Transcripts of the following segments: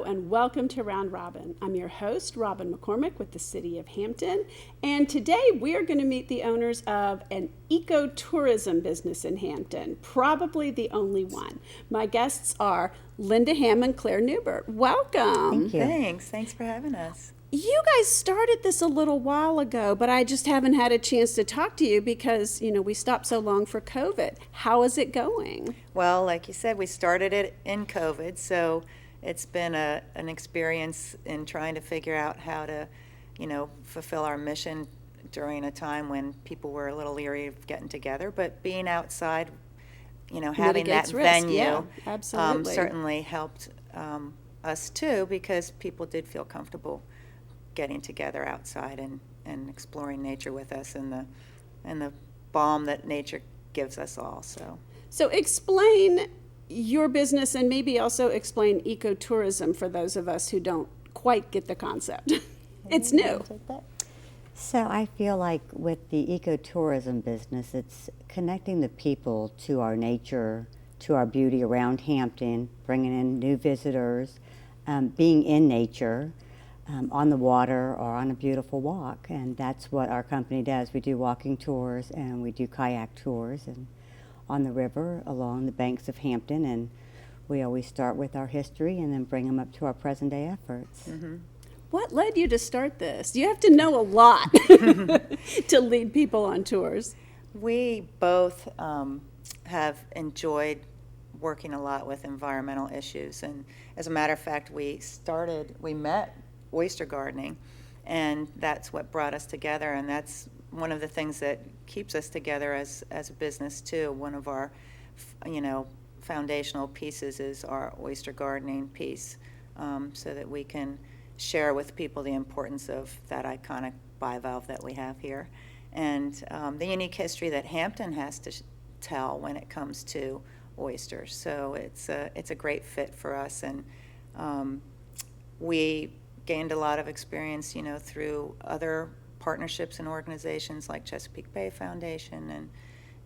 Hello and welcome to Round Robin. I'm your host, Robin McCormick with the City of Hampton, and today we are going to meet the owners of an ecotourism business in Hampton, probably the only one. My guests are Linda Hamm and Claire Neubert. Welcome. Thank you. Thanks for having us. You guys started this a little while ago, but I just haven't had a chance to talk to you because, we stopped so long for COVID. How is it going? Well, like you said, we started it in COVID, so it's been an experience in trying to figure out how to, fulfill our mission during a time when people were a little leery of getting together. But being outside, having that Mitigates risk. venue Yeah, absolutely. certainly helped us too, because people did feel comfortable getting together outside and exploring nature with us and the balm that nature gives us all. So explain your business and maybe also explain ecotourism for those of us who don't quite get the concept. It's new. So I feel like with the ecotourism business, it's connecting the people to our nature, to our beauty around Hampton, bringing in new visitors, being in nature, on the water or on a beautiful walk. And that's what our company does. We do walking tours and we do kayak tours and on the river along the banks of Hampton. And we always start with our history and then bring them up to our present day efforts. Mm-hmm. What led you to start this? You have to know a lot to lead people on tours. We both have enjoyed working a lot with environmental issues, and as a matter of fact, we met Oyster Gardening, and that's what brought us together, and that's one of the things that keeps us together as a business too. One of our, foundational pieces is our oyster gardening piece, so that we can share with people the importance of that iconic bivalve that we have here, and the unique history that Hampton has to tell when it comes to oysters. So it's a great fit for us, and we gained a lot of experience, through other partnerships and organizations like Chesapeake Bay Foundation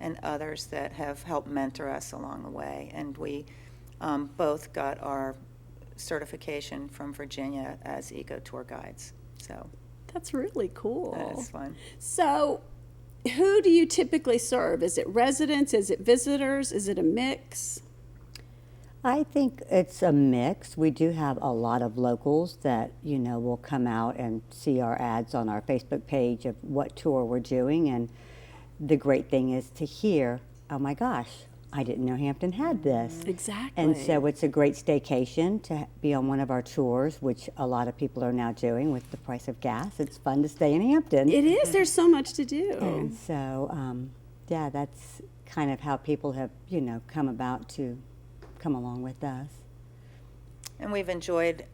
and others that have helped mentor us along the way. And we both got our certification from Virginia as eco tour guides. So That's really cool. that is fun. So who do you typically serve? Is it residents? Is it visitors? Is it a mix? I think it's a mix. We do have a lot of locals that, will come out and see our ads on our Facebook page of what tour we're doing. And the great thing is to hear, oh my gosh, I didn't know Hampton had this. Exactly. And so it's a great staycation to be on one of our tours, which a lot of people are now doing with the price of gas. It's fun to stay in Hampton. It is. There's so much to do. And so, that's kind of how people have, come about to come along with us. And we've enjoyed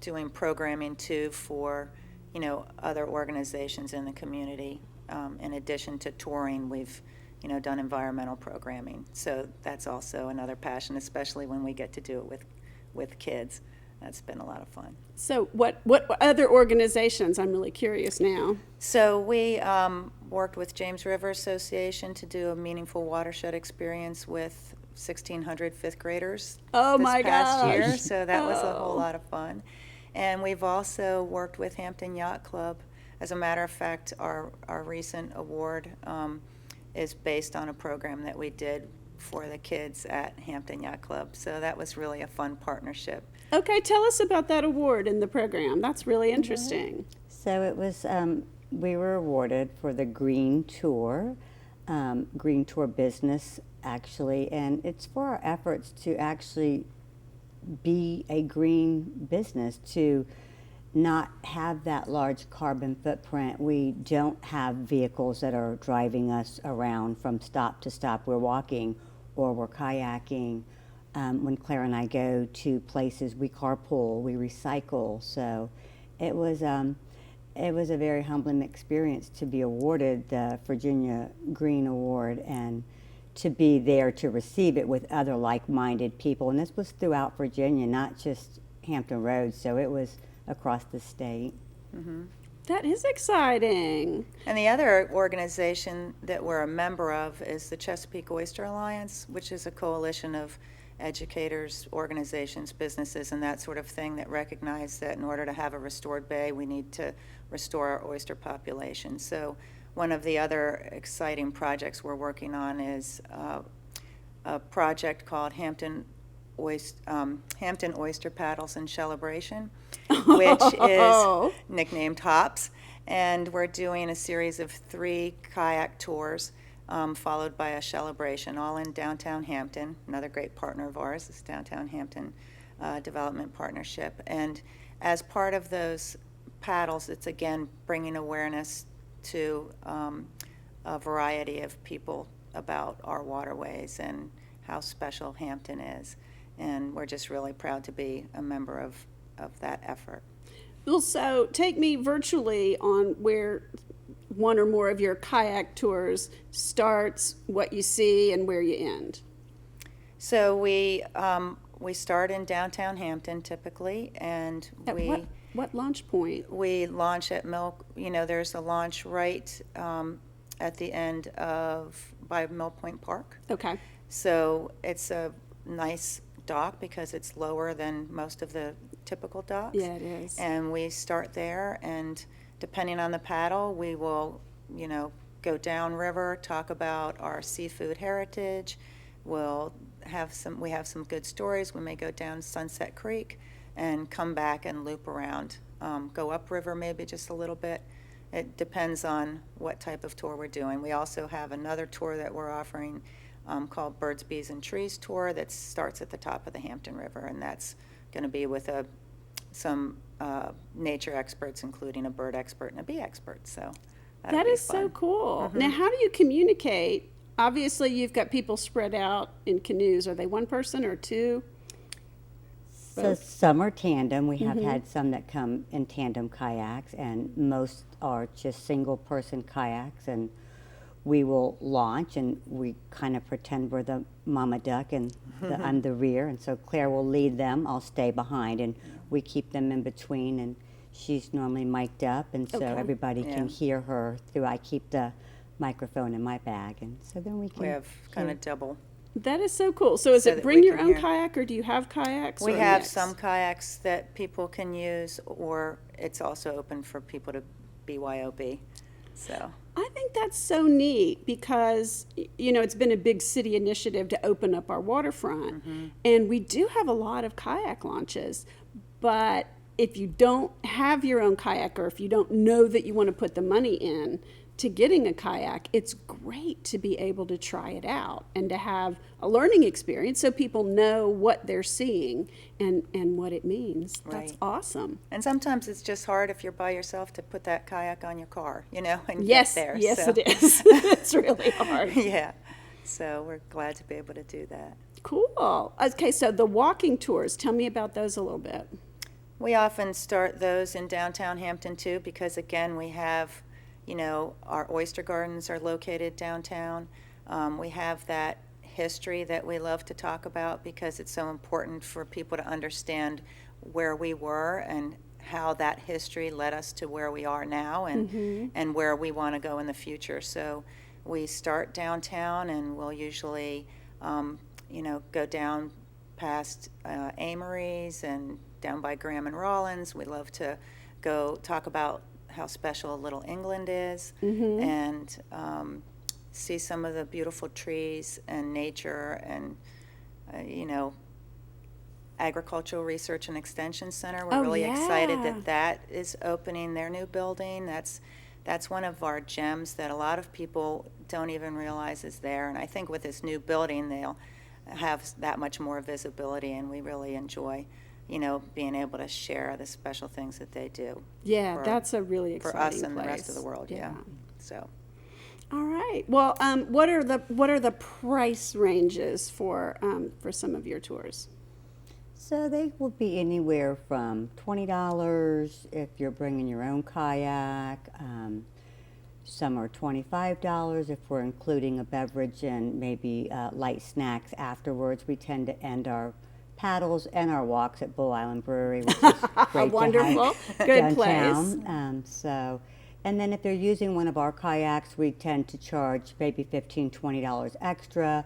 doing programming too for, other organizations in the community. In addition to touring, we've, done environmental programming. So that's also another passion, especially when we get to do it with kids. That's been a lot of fun. So what other organizations? I'm really curious now. So we worked with James River Association to do a meaningful watershed experience with 1,600 fifth graders Oh this my past gosh. year. So that was a whole Oh. lot of fun. And we've also worked with Hampton Yacht Club. As a matter of fact, our recent award is based on a program that we did for the kids at Hampton Yacht Club. So that was really a fun partnership. Okay, tell us about that award in the program. That's really interesting. So it was, we were awarded for the Green Tour business, actually, and it's for our efforts to actually be a green business, to not have that large carbon footprint. We don't have vehicles that are driving us around from stop to stop. We're walking or we're kayaking. When Claire and I go to places, we carpool, we recycle. So it was a very humbling experience to be awarded the Virginia Green Award and to be there to receive it with other like-minded people. And this was throughout Virginia, not just Hampton Roads, so it was across the state. Mm-hmm. That is exciting. And the other organization that we're a member of is the Chesapeake Oyster Alliance, which is a coalition of educators, organizations, businesses, and that sort of thing that recognize that in order to have a restored bay, we need to restore our oyster population. So one of the other exciting projects we're working on is a project called Hampton Oyster Paddles and Celebration, which is nicknamed HOPS. And we're doing a series of 3 kayak tours, followed by a celebration, all in downtown Hampton. Another great partner of ours is Downtown Hampton Development Partnership. And as part of those paddles, it's again bringing awareness to a variety of people about our waterways and how special Hampton is. And we're just really proud to be a member of that effort. Well, so take me virtually on where one or more of your kayak tours starts, what you see, and where you end. So we start in downtown Hampton typically, and At what launch point? we launch at there's a launch right at the end by Mill Point Park. Okay. So it's a nice dock because it's lower than most of the typical docks. Yeah, it is. And we start there, and depending on the paddle, we will, go downriver, talk about our seafood heritage. We have some good stories. We may go down Sunset Creek and come back and loop around, go upriver maybe just a little bit. It depends on what type of tour we're doing. We also have another tour that we're offering called Birds, Bees, and Trees Tour that starts at the top of the Hampton River, and that's going to be with some nature experts, including a bird expert and a bee expert. So that is so cool. Mm-hmm. Now, how do you communicate? Obviously, you've got people spread out in canoes. Are they one person or two? So some are tandem. We have had some that come in tandem kayaks, and most are just single person kayaks. And we will launch, and we kind of pretend we're the mama duck, and I'm the rear. And so Claire will lead them. I'll stay behind, and we keep them in between. And she's normally mic'd up, and so everybody can hear her through. I keep the microphone in my bag, and so then we can. We have kind of double. That is so cool. So is it bring your own kayak, or do you have kayaks? We have some kayaks that people can use, or it's also open for people to BYOB. So I think that's so neat because, it's been a big city initiative to open up our waterfront. And we do have a lot of kayak launches. But if you don't have your own kayak, or if you don't know that you want to put the money in to getting a kayak, it's great to be able to try it out and to have a learning experience so people know what they're seeing and what it means. That's awesome. And sometimes it's just hard if you're by yourself to put that kayak on your car, and yes, get there. Yes, it is. It's really hard. Yeah. So we're glad to be able to do that. Cool. Okay, so the walking tours, tell me about those a little bit. We often start those in downtown Hampton too, because again, we have our oyster gardens are located downtown. We have that history that we love to talk about because it's so important for people to understand where we were and how that history led us to where we are now and where we want to go in the future. So we start downtown, and we'll usually, go down past Amory's and down by Graham and Rollins. We love to go talk about how special Little England is, and see some of the beautiful trees and nature and, Agricultural Research and Extension Center. We're really excited that is opening their new building. That's one of our gems that a lot of people don't even realize is there. And I think with this new building, they'll have that much more visibility, and we really enjoy being able to share the special things that they do. Yeah, that's a really exciting for us and place. The rest of the world. Yeah. So. All right. Well, what are the price ranges for some of your tours? So they will be anywhere from $20 if you're bringing your own kayak. Some are $25 if we're including a beverage and maybe light snacks afterwards. We tend to end our paddles and our walks at Bull Island Brewery, which is great. Wonderful. Good downtown. place. And then if they're using one of our kayaks, we tend to charge maybe $15, $20 extra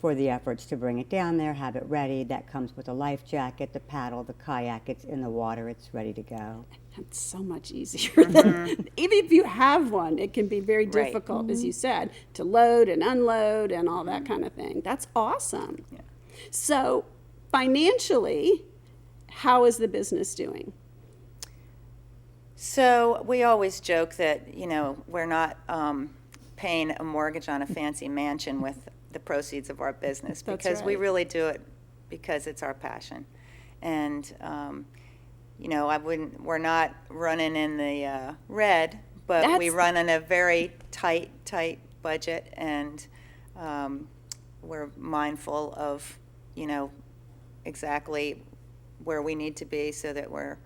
for the efforts to bring it down there, have it ready. That comes with a life jacket, the paddle, the kayak. It's in the water. It's ready to go. That's so much easier than even if you have one, it can be very Right. difficult, as you said, to load and unload and all that kind of thing. That's awesome. Yeah. So financially, how is the business doing? So we always joke that, we're not paying a mortgage on a fancy mansion with the proceeds of our business, That's because we right. really do it because it's our passion. And, we're not running in the red, but we That's- run in a very tight budget, and we're mindful of, exactly where we need to be so that we're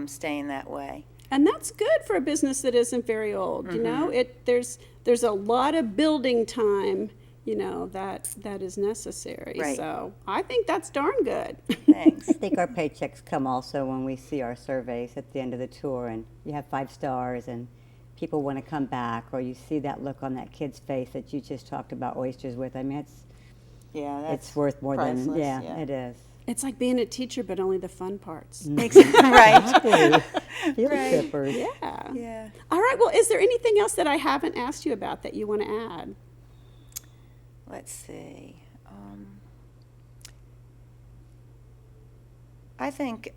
staying that way. And that's good for a business that isn't very old. There's a lot of building time, that is necessary. Right. So I think that's darn good. Thanks. I think our paychecks come also when we see our surveys at the end of the tour, and you have 5 stars and people want to come back, or you see that look on that kid's face that you just talked about oysters with. I mean, Yeah, that's it's worth more than, priceless, yeah, it is. It's like being a teacher, but only the fun parts. Right. Exactly. Field Right. trippers. Yeah. Yeah. All right. Well, is there anything else that I haven't asked you about that you want to add? Let's see. I think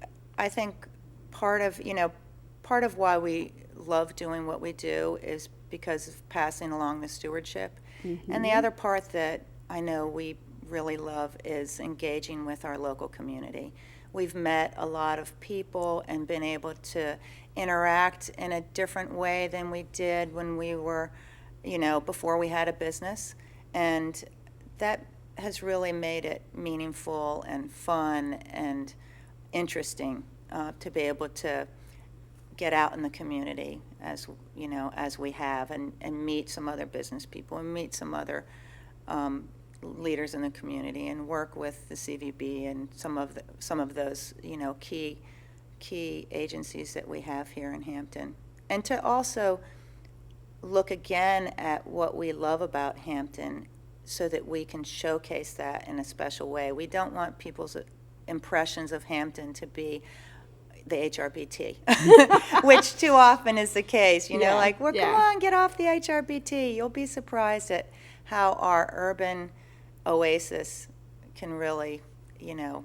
part of why we love doing what we do is because of passing along the stewardship. And the other part that I know we really love is engaging with our local community. We've met a lot of people and been able to interact in a different way than we did when we were, before we had a business. And that has really made it meaningful and fun and interesting to be able to get out in the community as we have, and meet some other business people and meet some other leaders in the community, and work with the CVB and some of those key agencies that we have here in Hampton, and to also look again at what we love about Hampton so that we can showcase that in a special way. We don't want people's impressions of Hampton to be the HRBT, which too often is the case. Come on, get off the HRBT. You'll be surprised at how our urban oasis can really,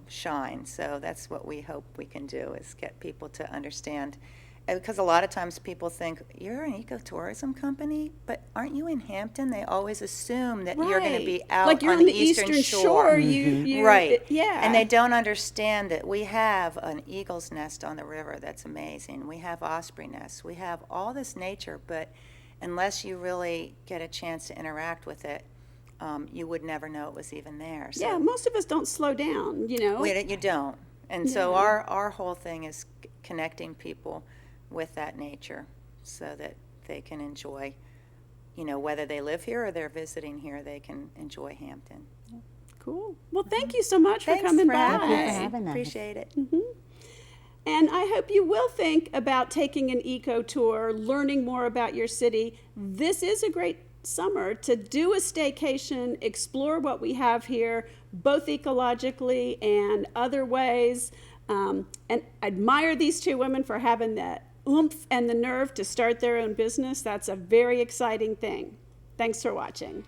shine. So that's what we hope we can do, is get people to understand. Because a lot of times people think, you're an ecotourism company, but aren't you in Hampton? They always assume that you're going to be out like you're on on the the Eastern Shore. You Right. Yeah. And they don't understand that we have an eagle's nest on the river that's amazing. We have osprey nests. We have all this nature, but unless you really get a chance to interact with it, you would never know it was even there. So Yeah, most of us don't slow down, you don't. And so Yeah. our whole thing is connecting people with that nature so that they can enjoy, whether they live here or they're visiting here, they can enjoy Hampton. Cool. Well, thank you so much Thanks for coming for by. having Thank you us. for having us. Appreciate it. And I hope you will think about taking an eco tour, learning more about your city. This is a great summer to do a staycation, explore what we have here, both ecologically and other ways, and admire these two women for having the oomph and the nerve to start their own business. That's a very exciting thing. Thanks for watching.